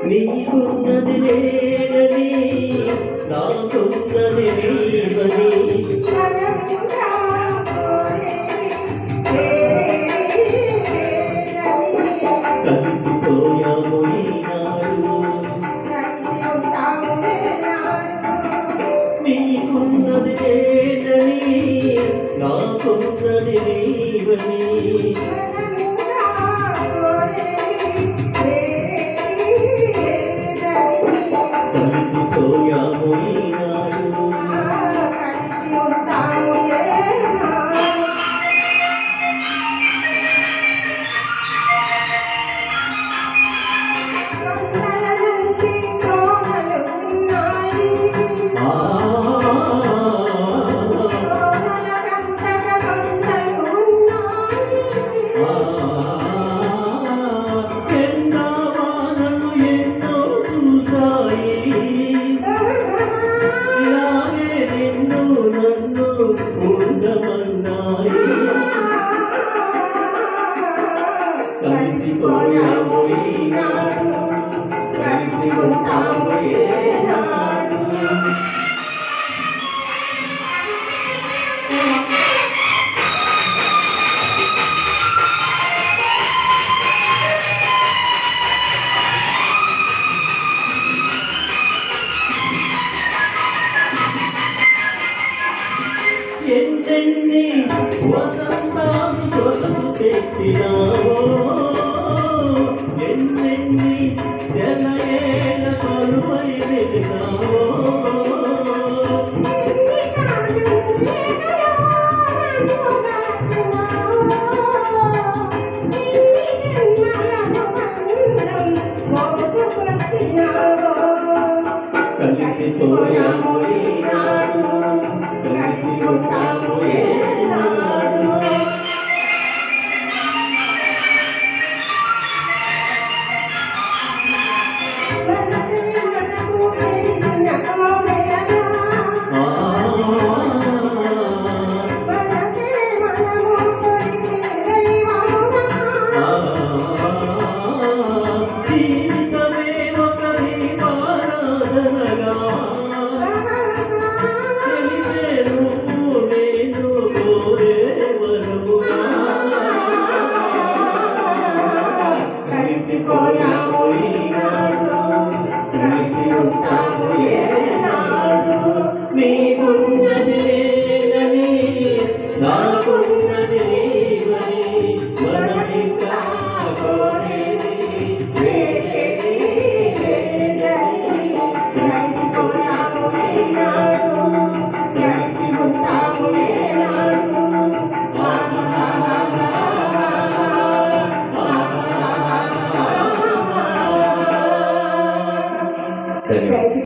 నీకున్నది నేనని నాకున్నది నీవని కలిసిపోయాము ఈనాడు నీకున్నది నేనని నాకున్నది నీవని కలిసిపోయాము ఈనాడు కలిసిపోయాము ఈనాడు కలిసి ఉంటాము ఏనాడు ఎన్నెన్ని వసంతాలు సొగసు తెచ్చినావో ఎన్నెన్ని శలయేల కొలువై వెలిసావో కలిసిపోయాము ఈనాడు కలిసి ఉంటాము ఏనాడు జీవితమే ఒక దీపారాధనగా తెలిసేను నేను కోరే వరముగా కలిసిపోయాము ఈనాడు కలిసి ఉంటాము ఏనాడు నీకున్నది లేదని నాకున్నది నీవని మనమింకా కోరేది వేరేది లేదని కలిసిపోయాము ఈనాడు